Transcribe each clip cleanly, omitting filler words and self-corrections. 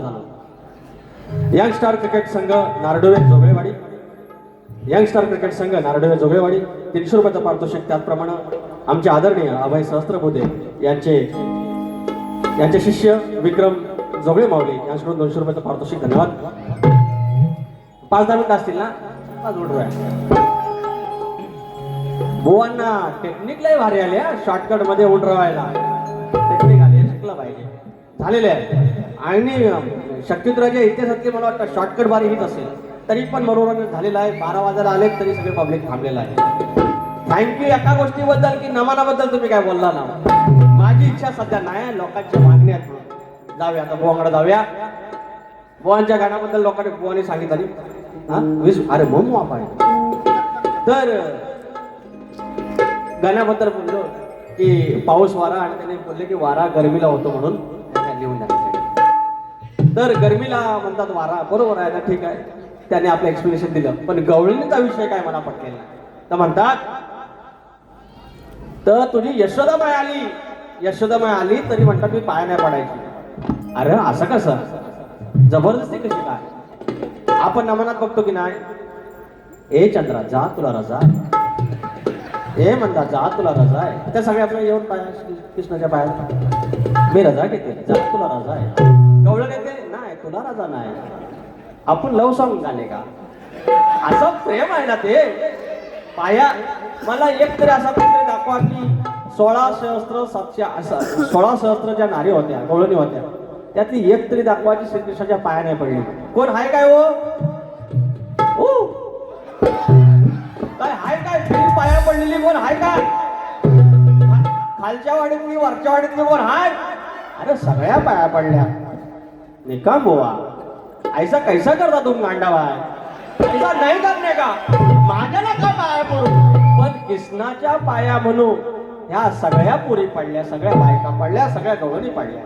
झालो. Youngster cricket संघ नारडोळे जोगळेवाडी, youngster cricket संघ नारडोळे जोगळेवाडी 300 रुपयाचं पारितोषिक. त्याचप्रमाणे आमचे आदरणीय अभय सहस्त्रबुद्धे यांचे शिष्य विक्रम जोगळे माऊली यांच्याकडून 200 रुपयाचं पारितोषिक. धन्यवाद. 5-10 मिनिटं असतील ना? 5 मिनिट. बुवांना टेक्निक लय भारी आले, शॉर्टकट मध्ये उठ राहायला टेक्निक आले, शिकलं पाहिजे, झालेले आहे. आणि शक्तिद्राच्या इतिहासातली मला वाटतं शॉर्टकट भारी हीच असेल. तरी पण मनोरंजन झालेलं आहे. 12 वाजायला आले तरी सगळे पब्लिक थांबलेलं आहे. थँक्यू एका गोष्टीबद्दल की नमनाबद्दल तुम्ही काय बोलला ना. माझी इच्छा सध्या नाही, लोकांच्या मागण्या जाऊया. आता बुवांकडे जाऊया. बुवांच्या गाण्याबद्दल लोकांनी बुवाने सांगितलं. अरे मम्मा पाहिजे तर गाण्याबद्दल बोललो की पाऊस वारा, आणि त्याने बोलले की वारा गरमीला होतो म्हणून लिहून टाकले. तर गरमीला म्हणतात वारा, बरोबर आहे ना, ठीक आहे. त्याने आपलं एक्सप्लेनेशन दिलं. पण गवळणीचा विषय काय मला पटलेला. तर म्हणतात तर तुझी यशोदामाई आली, यशोदामाई आली तरी म्हणतात मी पाया नाही पडायची. अरे असं कसं, जबरदस्ती कशी काय? आपण नमनात बघतो की नाही, ए चंद्रा जा तुला रजा, ए म्हणता जा तुला रजा आहे. त्या सगळे आपल्याला येऊन पाया कृष्णाच्या पाया मी रजा घेते, जा तुला रजा आहे. गवळण येते नाही तुला रजा नाही. आपण लव सॉंग झाले का? असं प्रेम आहे ना ते पाया. मला एक तरी असा कुठे दाखवा की 16 सहस्त्र ज्या नारी होत्या, गवळणी होत्या, त्यातली एक तरी दाखवा की श्रीकृष्णाच्या पाया नाही पडली. कोण हाय काय हो? काय हाय काय पाया पडलेली कोण हाय काय? खालच्या वाडीतली वरच्या वाडीतली कोण हाय? अरे सगळ्या पाया पडल्या. निकाम बुवा ऐसा कैसा करता तुम गांडावा है? ऐसा नाही करणे का? माझ्या नका पाया पडू, पण कृष्णाच्या पाया म्हणू ह्या सगळ्या पुरी पडल्या, सगळ्या बायका पडल्या, सगळ्या गवळणी पडल्या.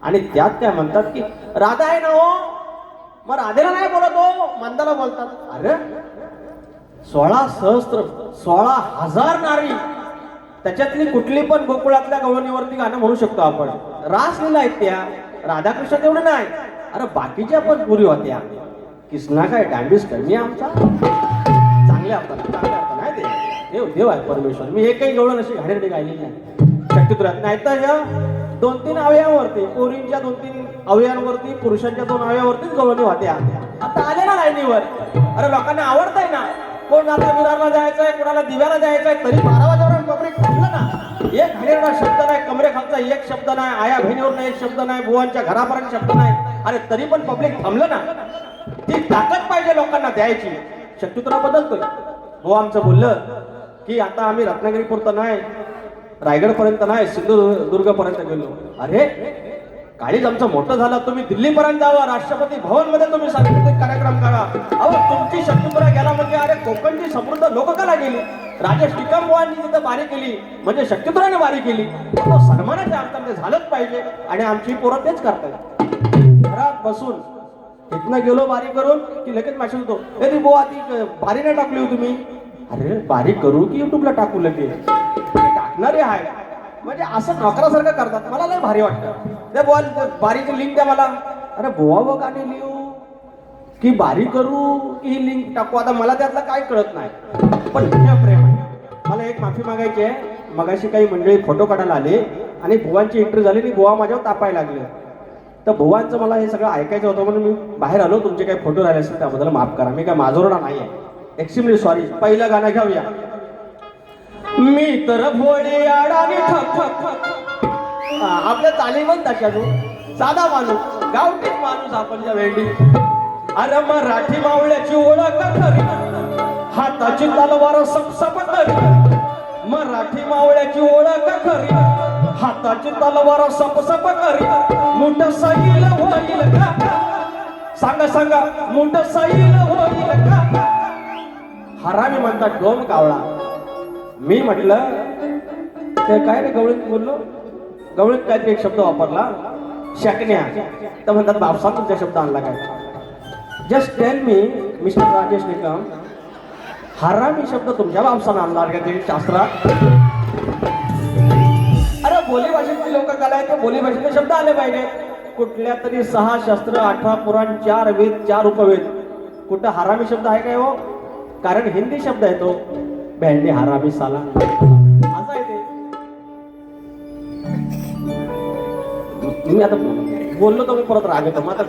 आणि त्यात काय म्हणतात की राधा आहे ना हो, मग राधेला नाही बोलत हो, मंदाला बोलतात. अरे 16 सहस्त्र 16,000 नारी, त्याच्यातली कुठली पण गोकुळातल्या गवळणीवरती गाणं म्हणू शकतो आपण. रासलीला आहेत त्या, राधाकृष्ण तेवढं नाही. अरे बाकीच्या पण पुरी होत्या. कृष्णा काय डांबीस कमी आमचा? चांगल्या अर्थ नाही ते. देव देव आहे परमेश्वर. मी एकही गवळण अशी घाणेरडी गायली नाही शक्तिद्रात. नाही तर ह्या 2-3 अवयवांवरती, पोरींच्या 2-3 अवयवांवरती, पुरुषांच्या 2 अवयवांवरतीच गवळणी होत्या. आता आले ना लाईनीवर. अरे लोकांना आवडतंय ना. कोण आता विरारला जायचंय, कोणाला दिव्याला जायचंय, तरी 12 वाजेवर पब्लिक थांबलं ना. एक घाणेरडा शब्द नाही, कमरेखालचा एक शब्द नाही, आया बहिणीवर एक शब्द नाही, बुवांच्या घरापर्यंत शब्द नाही. अरे तरी पण पब्लिक थांबलं ना. ती ताकद पाहिजे लोकांना द्यायची. शक्तिद्रा बदलतोय. बुवा आमचं बोललं की आता आम्ही रत्नागिरी पुरतं नाही, रायगड पर्यंत नाही, सिंधुदुर्ग पर्यंत गेलो. अरे काळीज आमचं मोठं झालं, तुम्ही दिल्लीपर्यंत जावा, राष्ट्रपती भवन मध्ये तुम्ही सांस्कृतिक कार्यक्रम करा. अहो तुमची शक्तिद्रा गेला म्हणजे अरे कोकणची समृद्ध लोककला गेली. राजेश टिकम बुवांनी तिथं बारी केली म्हणजे शक्तिद्राने बारी केली. तो सन्मानाच्या अर्थाने झालंच पाहिजे. आणि आमची पोरं तेच करतात. घरात बसून इथनं गेलो बारी करून की लगेच मॅसेज होतो, अरे बुवा ती बारी नाही टाकली हो तुम्ही. अरे बारी करू की युट्यूबला टाकू लगेच? टाकणारे आहे म्हणजे असं नोकरासारखं करतात. मला लय भारी वाटतं. ते बुवा बारीची लिंक द्या मला. अरे बुवा व गाणी लिहू की बारी करू की ही लिंक टाकू? आता मला त्यातलं काय कळत नाही. पण हे प्रेम आहे. मला एक माफी मागायची आहे. मगाशी काही मंडळी फोटो काढायला आले आणि बुवांची एंट्री झाली आणि बुवा माझ्यावर तापायला लागले. तर बुवांचं मला हे सगळं ऐकायचं होतं म्हणून मी बाहेर आलो. तुमचे काही फोटो राहिले असेल त्याबद्दल माफ करा. मी काय माजोरडा नाही आहे. Extremely sorry. पहिलं गाणं घेऊया. मी तर भोळे आडाने आपल्या तालीमच टाक्याचो साधा माणूस, गावठीच माणूस आपण ज्या वेळी. अरे मराठी मावळ्याची ओळख खरी, हाताची तलवार सपसप करी. मराठी मावळ्याची ओळख खरी, हाताची तलवार सपसप करी. मुठ सैल होईल का? सांगा सांगा, मुठ सैल होईल का? हरामी म्हणतात डोम कावळा. मी म्हटलं ते काय रे गवळीत बोललो, गवळीत काहीतरी एक शब्द वापरला, शकण्या. तर म्हणतात बापसा तुमचा शब्द आणला काय? Just tell me mister Rajesh Nikam, हरामी शब्द तुमच्या बापसानं आणला का ते शास्त्रात? अरे बोली भाषेतली लोक कला आहे, बोली भाषेतले शब्द आले पाहिजे. कुठल्या तरी 6 शस्त्र 18 पुराण 4 वेद 4 उपवेद. कुठं हरामी शब्द आहे काय हो? कारण हिंदी शब्द आहे तो. भेंडी हरामी साला असं आहे ते. मी आता बोललो तर मी परत राग येतो मग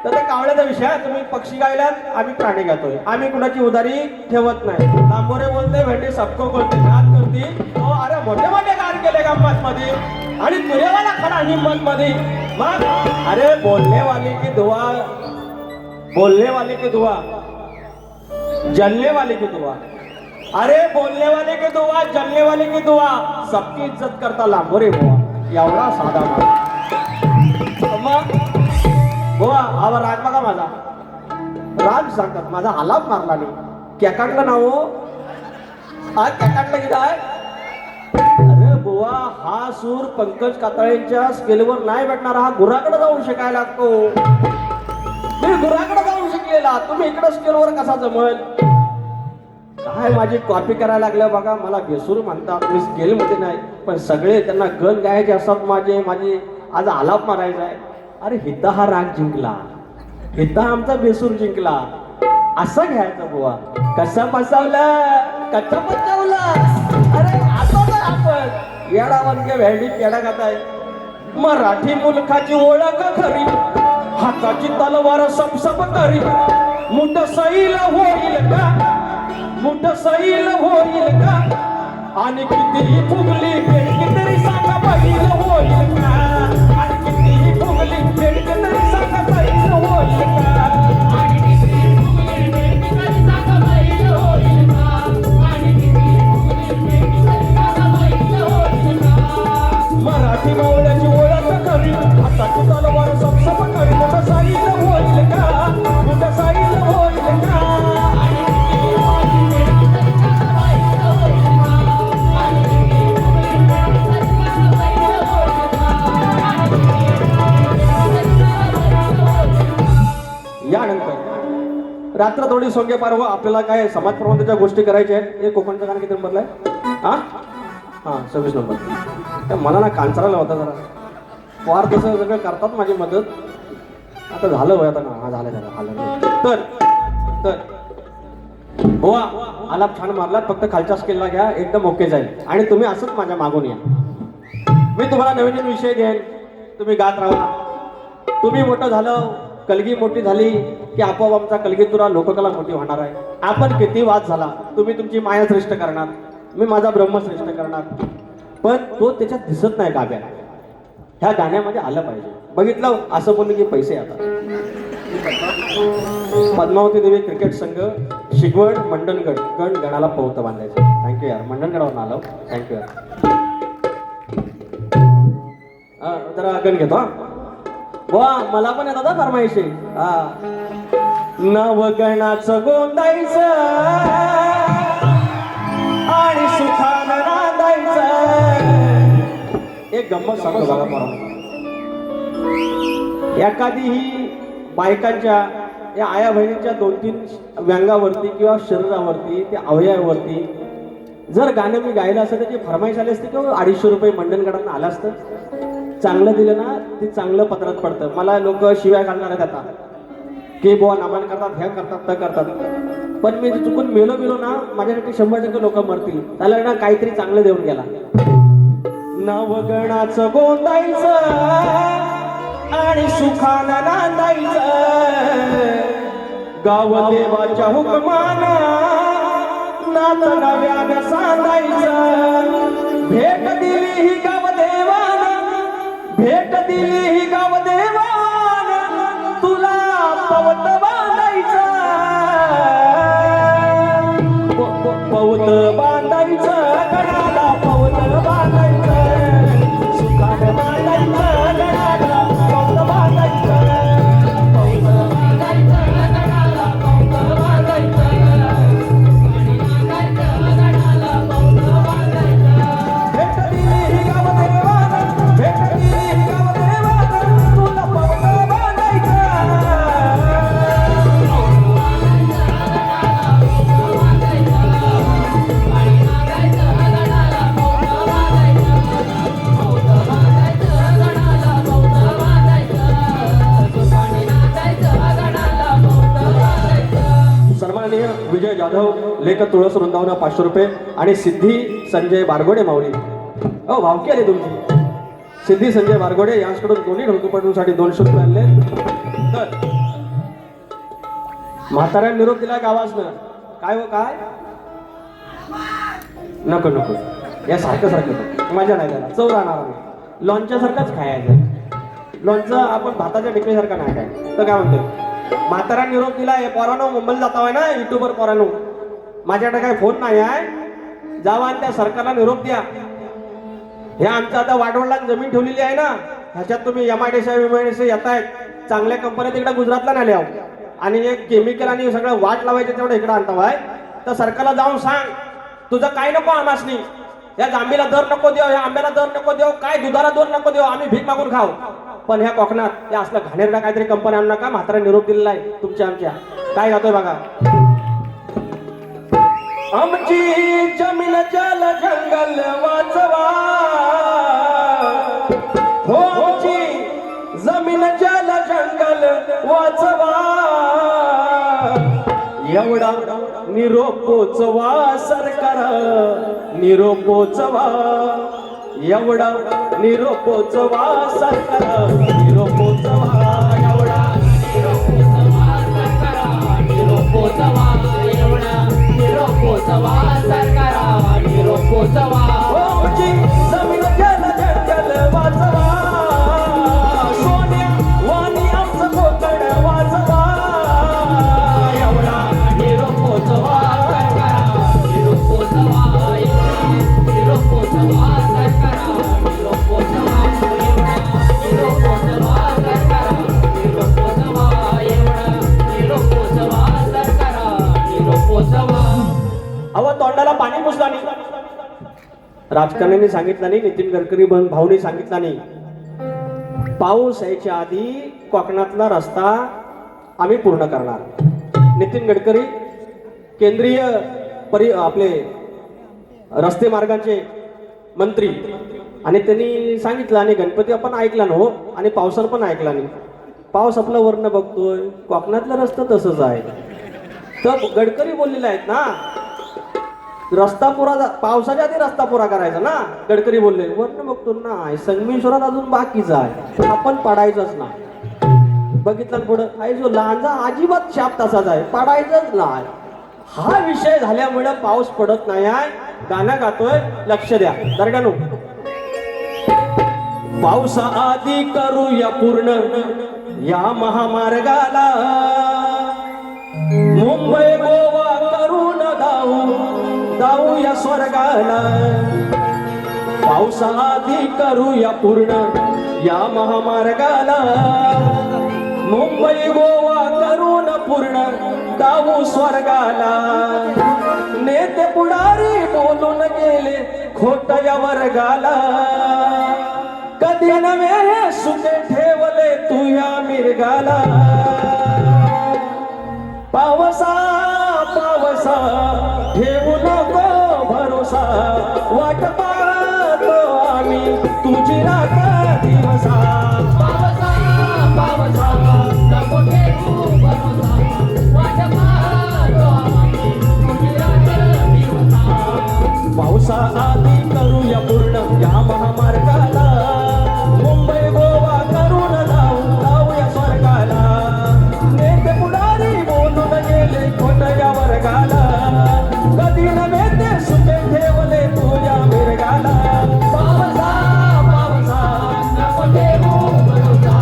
तर ते कावळ्याचा विषय आहे. तुम्ही पक्षी गायलात, आम्ही प्राणी गातोय. आम्ही कुणाची उदारी ठेवत नाही. लांबोरे बोलते भेंडी सबको बोलते गात करती. हो अरे मोठे मोठे गार केले गंमत मध्ये आणि तुझ्यावाला खडा हिंमत मध्ये. मग अरे बोलने वाले की दुआ, बोलने वाले की दुआ, जलने वाले की दुआ. अरे बोलने वाले की दुआ, जलने वाले की दुआ, सबकी इज्जत करता लांबोरे बुवा. एवढा साधा मग बुवा. हा राग बघा माझा. राग सांगतात माझा आलाप मारला नाही. केकाटलं ना हो, हा केकाटलं की काय? अरे बुवा हा सूर पंकज कातळेंच्या स्केलवर नाही भेटणार. हा गुराकडे जाऊन शिकायला लागतो. मी गुराकडे जाऊन शिकलेला, तुम्ही इकडे स्केलवर कसा जमल? काय माझी कॉपी करायला लागल्या बघा. मला बेसूर म्हणतात, मी स्केल मध्ये नाही. पण सगळे त्यांना गण गायचे असतात माझी आज आलाप मारायचा आहे. अरे हिता हा राग जिंकला, हिता आमचा बेसूर जिंकला, असं घ्यायचं बुवा. कसं बसवलं, कसं बसवलं. अरे आता तर आपण येडा वनके भेंडी पेडा खाताय. मराठी मुलखाची ओळख खरी, हाताची तलवार सबसब करी. मुठ सैल होईल का, मुठ सैल होईल का, आणि कितीही फुगली भेंडी तरी सांगा बैल होईल का. आणि कितीही फुगली भेंडी तरी सांगा बैल होईल का. आणि कितीही फुगली भेंडी तरी सांगा बैल होईल का. आणि कितीही फुगली भेंडी तरी सांगा बैल होईल का. मराठी मावळ्याची ओळख करी, हाताची तलवार सबसब करी. मुठ सैल होईल का, मुठ सैल होईल का. यानंतर रात्र थोडी सोंगे पार हो. आपल्याला काय समाज प्रबंधाच्या गोष्टी करायच्या आहेत. हे कोकणचं गाणं किती नंबरला आहे? हा 26 नंबर. त्या मला ना कांचराला होता जरा फार तसं सगळं करतात माझी मदत. आता झालं होय आता ना. हा झालं. तर बुवा आलाप छान मारलात. फक्त खालच्या स्केलला घ्या, एकदम ओके जाईल. आणि तुम्ही असंच माझ्या मागून या. मी तुम्हाला नवीन नवीन विषय देईन, तुम्ही गात राहा. तुम्ही मोठं झालं, कलगी मोठी झाली की आपोआप आमचा कलगीतुरा लोककला मोठी होणार आहे. आपण किती वाद झाला, तुम्ही तुमची माया श्रेष्ठ करणार, मी माझा ब्रह्म श्रेष्ठ करणार. पण तो त्याच्यात दिसत नाही गाभ्या. ह्या गाण्यामध्ये आलं पाहिजे. बघितलं असं बोललं की पैसे आता. पद्मावती देवी क्रिकेट संघ शिगवड मंडणगड गण गणाला पवत बांधायचं. थँक्यू यार, मंडणगडावरून आलो. थँक्यू यार. जरा गण घेतो. हा वा मला पण येतात ना फरमाईशी. नवगणाचं गोंदायचं आणि सुखानं नांदायचं. एक गंमत सांगतो बघा परवा. एखादीही बायकांच्या या आया बहिणींच्या 2-3 व्यंगावरती किंवा शरीरावरती त्या अवयवावरती जर गाणं मी गायलं असतं त्याची फरमाईश आली असते किंवा 250 रुपये मंडणगडांना आलं असतं. चांगलं दिलं ना ते चांगलं पत्रात पडतं. मला लोक शिव्या घालणार आहेत आता की बुवा नमन करतात, हे करतात, ते करतात. पण मी चुकून मेलो ना माझ्यासाठी 100% लोक मरतील. त्याला ना काहीतरी चांगलं देऊन गेला. नवगणाचं गोंदायचं आणि सुखानं नांदायचं. गाव देवाच्या हुकमानं नात नव्यानं सांगायचं. भेट दिली ही गाव देवानं, भेट दिली ही गाव देवानं, तुला पवत बांधायचं. पवत बांधायचं गणाला, पवत बांधायचं. सुखानं बांधायचं गणाला, पवत बांधायचं. पवत बांधायचं गणाला, पवत बांधायचं. भेट दिली ही गाव देवानं, भेट दिली ही गाव देवानं, तुला जाधव लेख तुळस वृंदावन 500 रुपये आणि सिद्धी संजय बारगोडे माऊली हो भावकी आली तुमची सिद्धी संजय बारगोडे यांच्याकडून दोन्ही ढोलकपटूंसाठी 200 रुपये आणले तर म्हाताऱ्या निरोप दिला गावासनं काय हो काय नको नको या सारखं सारखं मजा नाही त्याला चव राहणार नाही लोणच्या सारखंच खायचं लोणचं आपण भाताच्या टिकणीसारखं नाही काय तर काय म्हणतोय म्हातारा निरोप दिला हे पोरानो मुंबईला जाता ना युट्यूबवर पोरानो माझ्याकडे काही फोन नाही आहे जावा आणि त्या सरकारला निरोप द्या हे आमचं आता वाडवडला जमीन ठेवलेली आहे ना ह्याच्यात तुम्ही MIDC येतायत चांगल्या कंपन्या तिकडे गुजरातला नाही आहो आणि एक केमिकल आणि सगळं वाट लावायचं तेवढं इकडे आणतावाय तर सरकारला जाऊन सांग तुझं काय नको आमासनी या जांभीला दर नको देऊ या आंब्याला दर नको देऊ काय दुधाला दर नको देऊ आम्ही भीक मागून खाऊ पण ह्या कोकणात या असलं घाणेरडा काहीतरी कंपनी आणू नका म्हातारा निरोप दिलेला आहे तुमच्या आमच्या काय गातोय बघा आमची जमीन जल जंगल वाचवा हो आमची जमीन जल जंगल वाचवा एवढा निरोप पोचवा सरकार निरोप पोचवा एवढा निरोप पोचवा सरकार निरोप पोचवा एवढा निरोप पोचवा सरकार निरोप पोचवा एवढा निरोप पोचवा सरकार निरोप पोचवा आमची जमीन जल जंगल वाचवा सोन्या वाणी आमचं कोकण वाचवा एवढा निरोप पोचवा सरकार निरोप पोचवा निरोप पोचवा सरकार निरोप पोचवा निरोप पोचवा सरकार निरोप पोचवा एवढा निरोप पोचवा सरकार निरोप पोचवा अहो तोंडाला पाणी पुसला नाही राजकारण्यांनी सांगितलं नाही नितीन गडकरी भाऊनी सांगितलं नाही पाऊस यायच्या आधी कोकणातला रस्ता आम्ही पूर्ण करणार नितीन गडकरी केंद्रीय आपले रस्ते मार्गाचे मंत्री आणि त्यांनी सांगितलं आणि गणपती आपण ऐकला ना हो आणि पावसानं पण ऐकला नाही पाऊस आपलं वर्ण बघतोय कोकणातलं रस्ता तसंच आहे तर गडकरी बोललेले आहेत ना रस्ता पुरा पावसाच्या आधी रस्ता पुरा करायचा ना गडकरी बोलले वर्ण बघतो ना संगमेश्वरात अजून बाकीचा आहे आपण पडायचंच नाही बघितलं पुढं आहे जो लांजा अजिबात शाप तसाच आहे पडायचंच नाही हा विषय झाल्यामुळे पाऊस पडत नाही आहे गाणं गातोय लक्ष द्या दरगानो पावसा आधी करूया पूर्ण या महामार्गाला मुंबई गोवा करून जाऊया स्वर्गाला पावसा आधी करूया पूर्ण या महामार्गाला मुंबई गोवा करून पूर्ण जाऊ स्वर्गाला नेते पुढारी बोलून गेले खोट या वर्गाला कधी नव्हे सुखे ठेवले तू या मिरगाला पावसा पावसा ठेवू नको भरोसा वाट पाहतो आम्ही तुझी रात दिवसा पावसा पावसा नको ठेवू भरोसा वाट पाहतो आम्ही तुझी रात दिवसा पावसा आधी करूया पूर्ण या महामार्गाला मुंबई गोवा करून जाऊया स्वर्गाला नेते पुढारी बोलून गेले खोट या वर्गाला कधी नव्हे ते सुखे ठेवले तुझ्या मिरगाला पावसा पावसा नको ठेवू भरोसा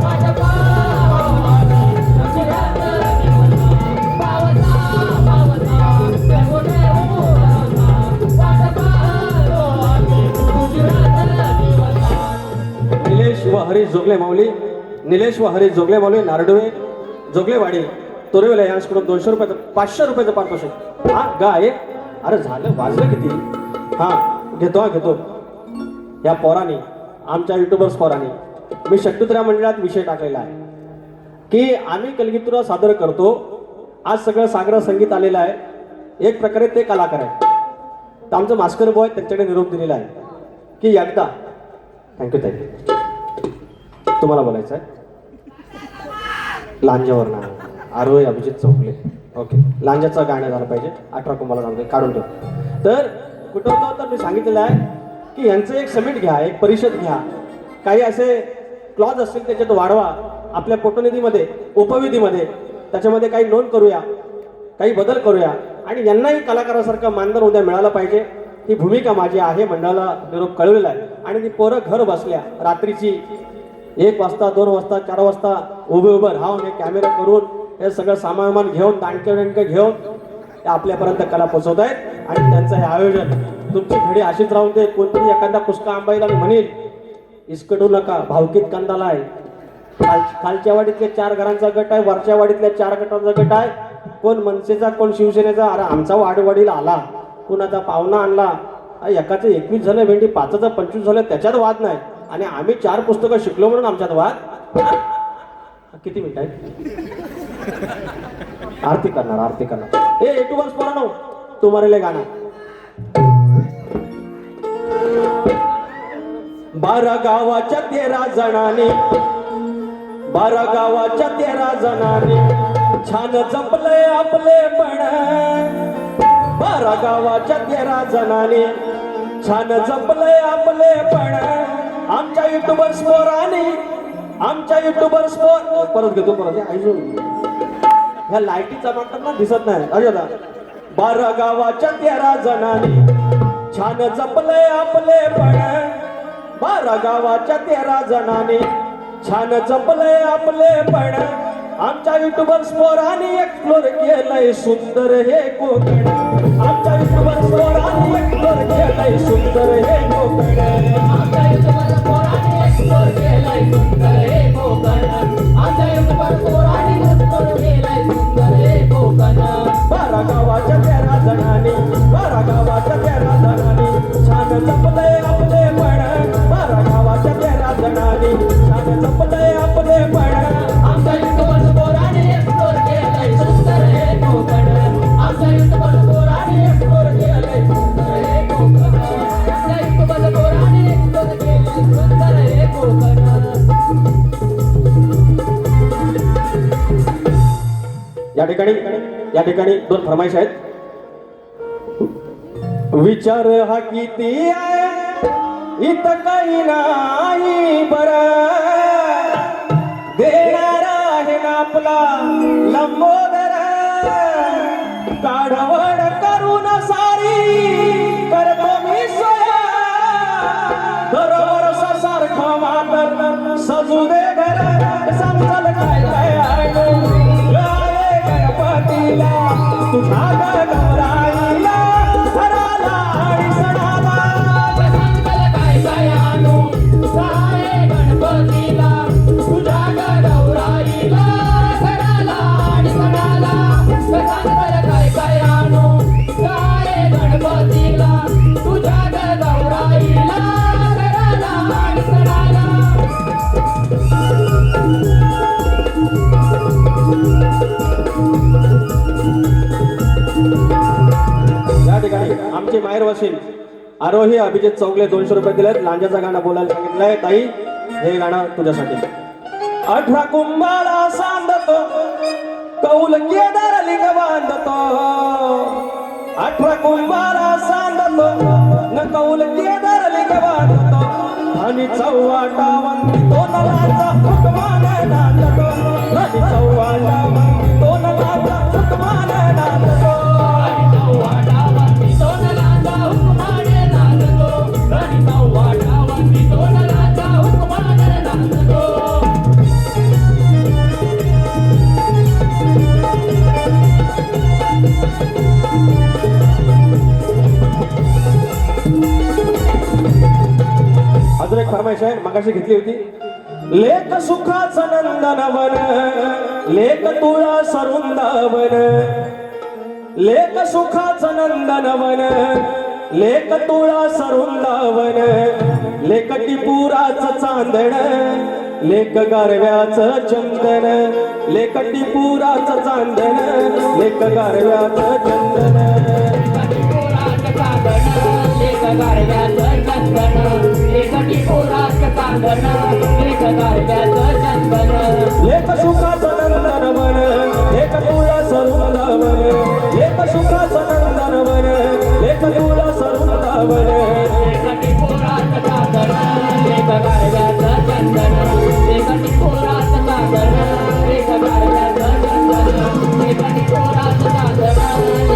वाट पाहतो आम्ही तुझी रात दिवसा पावसा पावसा नको ठेवू भरोसा वाट पाहतो आम्ही तुझी रात दिवसा निलेश व हरीश जोगले माऊली निलेश व हरीश जोगले माऊली नारडवे जोगलेवाडी तोरेवल्या यांच्याकडून 200 रुपयाचं 500 रुपयाचं पारितोषिक हा गाय अरे झालं वाजलं किती हा घेतो या पोराने आमच्या युट्यूबर्स पोराने मी शक्तित्र्या मंडळात विषय टाकलेला आहे की आम्ही कलगीतुरा सादर करतो आज सगळं सागर संगीत आलेलं आहे एक प्रकारे ते कलाकार आहेत तर आमचं मास्कर बॉय त्यांच्याकडे निरोप दिलेला आहे की एकदा थँक्यू तुम्हाला बोलायचं आहे लांजावर ना आरोय अभिजित चौगले ओके, लांजाचं गाणं झालं पाहिजे. 18 कुंभाला सांगतो, काढून ठेव. तर कुठं होतं तर मी सांगितलेलं आहे की यांचं एक समिट घ्या, एक परिषद घ्या, काही असे क्लॉज असतील त्याच्यात वाढवा, आपल्या पोटनिधीमध्ये उपविधीमध्ये त्याच्यामध्ये काही नोंद करूया, काही बदल करूया आणि यांनाही कलाकारासारखं मानधन उद्या मिळालं पाहिजे. ही भूमिका माझी आहे. मंडळाला निरोप कळवलेला आहे. आणि ती पोरं घर बसल्या रात्रीची 1 वाजता 2 वाजता 4 वाजता उभं राहून हे कॅमेरा करून हे सगळं सामान घेऊन दांडके घेऊन ते आपल्यापर्यंत कला पोचवत आहेत. आणि त्यांचं हे आयोजन तुमची घडी अशीच राहून दे. कोणतरी एखादा पुष्का आंबाईला म्हणेल इसकडू नका, भावकीत कंदाला आहे. खालच्या वाडीतल्या 4 घरांचा गट आहे, वरच्या वाडीतल्या 4 गटांचा गट आहे. कोण मनसेचा, कोण शिवसेनेचा. अरे आमचा वाडीला आला, कुणाचा पाहुणा आणला, एकाचं 21 झालं भेंडी, 5चं 25 झालं, त्याच्यात वाद नाही. आणि आम्ही 4 पुस्तकं शिकलो म्हणून आमच्यात वाद. किती मिनिट आहे? आरती करणार. ए युट्यूबर्स पोरांनो, तुम्हाला गाणं 12 गावाच्या 13 जणांनी, 12 गावाच्या 13 जणांनी छान जपले आपले पण. 12 गावाच्या 13 जणांनी छान जपले आपले पण. आमच्या युट्यूबर्स पोरांनी, आमच्या युट्यूबर्स परत घेतो ह्या लाईटीचा मागताना दिसत नाही. अरे 12 गावाच्या 13 जणांनी छान जपले आपले पण. 12 गावाच्या 13 जणांनी छान जपले आपले पण. आमच्या युट्यूबर्स पोरांनी एक्सप्लोर केलंय सुंदर हे कोकण. आमच्या युट्यूबर्स पोरांनी एक्सप्लोर केलंय सुंदर हे कोकण. आमच्या युट्यूबर्स पोरांनी एक्सप्लोर केलंय सुंदर हे कोकण. आमच्या युट्यूबर्स पोरांनी एक्सप्लोर केलंय सुंदर हे कोकण. 12 गावाच्या 13 जणांनी, 12 गावाच्या 13 जणांनी छान जपले आपले पण. 12 गावाच्या 13 जणांनी छान जपले आपले पण. आमच्या युट्यूबर्स पोरांनी एक्सप्लोर केलंय सुंदर हे कोकण. आमच्या युट्यूबर्स पोरांनी एक्सप्लोर केलंय सुंदर हे कोकण. आमच्या युट्यूबर्स पोरांनी एक्सप्लोर केलंय सुंदर हे कोकण. या ठिकाणी 2 फरमाईश आहेत. विचार हा किती आहे इथं काही नाही बरं. देणारा आहे ना आपला लंबोदर. काढवड करून सारी करतो मी सोया. दरवर्ष सारखं वादन सजू दे घर. समजल काय काय आहे गणपतीला तुझ्या गौराईला घराला आणि सणाला. समजल काय काय आणू सारे गणपतीला तुझ्या गौराईला घराला आणि सणाला. समजल काय काय आणू सारे गणपतीला तुझ्या गौराईला घराला आणि सणाला. या ठिकाणी आमचे माहेर वसील आरोही अभिजित चौगले 200 रुपये दिलेत. लांजाचं गाणं बोलायला सांगितलंय. ताई हे गाणं तुझ्यासाठी. 18 कुंभाला सांडतो कौल केदार लिंग बांधतो. 18 कुंभाला सांडतो न कौल केदार लिंग बांधतो. आणि 14 वंदितो नलाचा हुकमाने नांदतो. आणि 14 वंदितो नलाचा हुकमाने नांदतो. आणि 14 वंदितो नलाचा हुकमाने नांदतो. आणि 14 वंदितो नलाचा हुकमाने नांदतो. अजून एक फरमाईश आहे, मगाशी घेतली होती. लेख सुखाचं नंदनवन, लेख तुळा सरुंदावन. लेख सुखाचं नंदनवन, लेख तुळा सरुंदावन. लेख टिपुराचं चांदण, लेख गारव्याचं चंदन. लेख टिपुराचं चांदन, लेख गारव्याचं चंदन. लेख गारव्याचं चंदन, लेख टिपुराचं चांदन, लेख गारव्याचं चंदन. लेख सुखाचं नंदनवन, लेख तुळा सरुंदावन. सुखाचं नंदनवन लेख तुला सरुंदावन एकटी पोरात कातर एक गारव्याचं चंदन एकटी पोरात कातर एक गारव्याचं चंदन एकटी पोरात कातर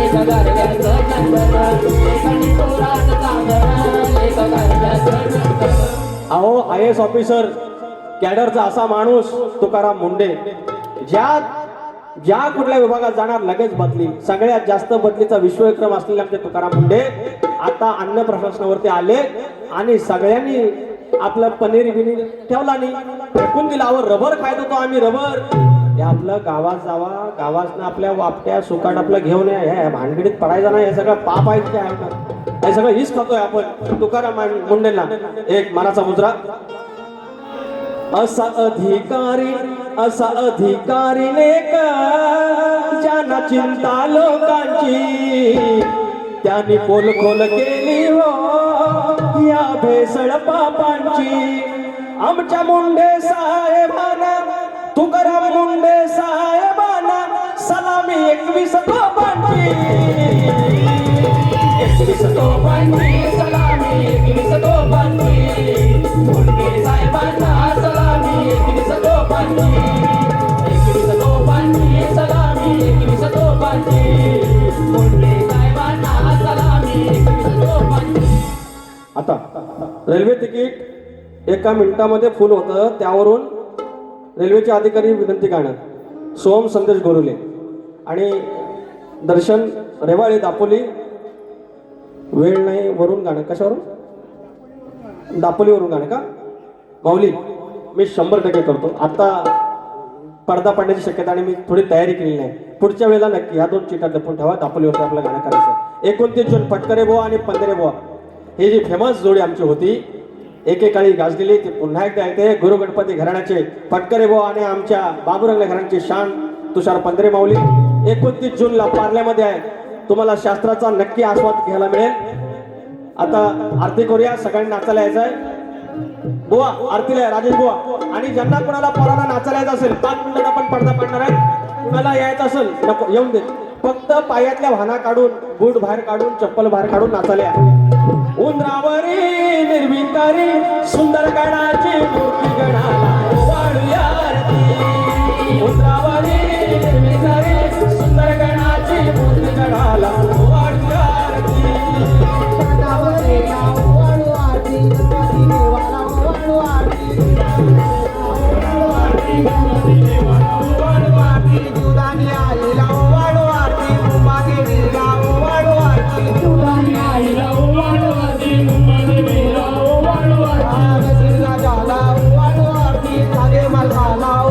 एक गारव्याचं चंदन एकटी पोरात कातर एक गारव्याचं चंदन. अहो IAS ऑफिसर कॅडरचा असा माणूस तुकाराम मुंडे ज्या कुठल्या विभागात जाणार लगेच बदली. सगळ्यात जास्त बदलीचा विश्वविक्रम असलेले आमचे तुकाराम मुंडे आता अन्न प्रशासनावरती आले आणि सगळ्यांनी आपलं पनीर बिनीर ठेवला नाही, फेकून दिला. अहो रबर खायत होतो आम्ही, रबर. हे आपलं गावात जावा, गावातनं आपल्या वापट्या सुकाट आपलं घेऊन या, ह्या भानगडीत पडायचं नाही. हे सगळं पाप आहे काय आहे का? हे सगळं हीच खातोय आपण. तुकाराम मुंडेंना एक मनाचा मुजरा. असा अधिकारी नेक ज्यांना चिंता लोकांची त्यांनी पोलखोल केली हो या भेसळ पापांची. आमच्या मुंडे साहेबांना तुकाराम मुंडे साहेबांना सलामी 21 तोफांची. 21 तोफांची सलामी 21 तोफांची मुंडे साहेबांना सलामी 21 तोफांची 21 तोफांची सलामी 21 तोफांची मुंडे साहेबांना सलामी 21 तोफांची. आता रेल्वे तिकीट एका मिनिटामध्ये फुल होतं, त्यावरून रेल्वेचे अधिकारी विनंती करणार सोम संदेश गोरुले आणि दर्शन रेवाळे दापोली. वेळ नाही वरून गाणं, कशावरून? दापोलीवरून गाणं का माऊली? मी 100% करतो. आता पडदा पडण्याची शक्यता आणि मी थोडी तयारी केली नाही. पुढच्या वेळेला नक्की ह्या 2 चिठ्ठ्या लपून ठेवा. दापोलीवरती आपलं गाणं करायचं. 29 जून फटकरे बुवा आणि पंधरे बुवा ही जी फेमस जोडी आमची होती, एकेकाळी गाजलेली, ती पुन्हा एकदा येते. गुरु गणपती घराण्याचे फटकरे बुवा आणि आमच्या बाबूरंगले घराण्याची शान तुषार पंधरे माऊली 29 जूनला पार्ल्यामध्ये आहे. तुम्हाला शास्त्राचा नक्की आस्वाद घ्यायला मिळेल. आता आरती करूया, सगळ्यांनी नाचायला यायचं आहे. बुवा आरतीला आहे, राजेश बुवा. आणि ज्यांना कोणाला पोरांना नाचायला यायचं असेल 5 मिनिटात आपण पडदा पाडणार आहे. कुणाला यायचं असेल नको येऊन दे, फक्त पायातल्या वाहना काढून, बूट बाहेर काढून, चप्पल बाहेर काढून नाचायला या. उंदरावरी निर्विकारी सुंदर गणाची मूर्ती गणाला वाढूया आरती. उंदरावरी निर्विकारी सुंदर गणाची मूर्ती गणाला वाढूया आरती. मला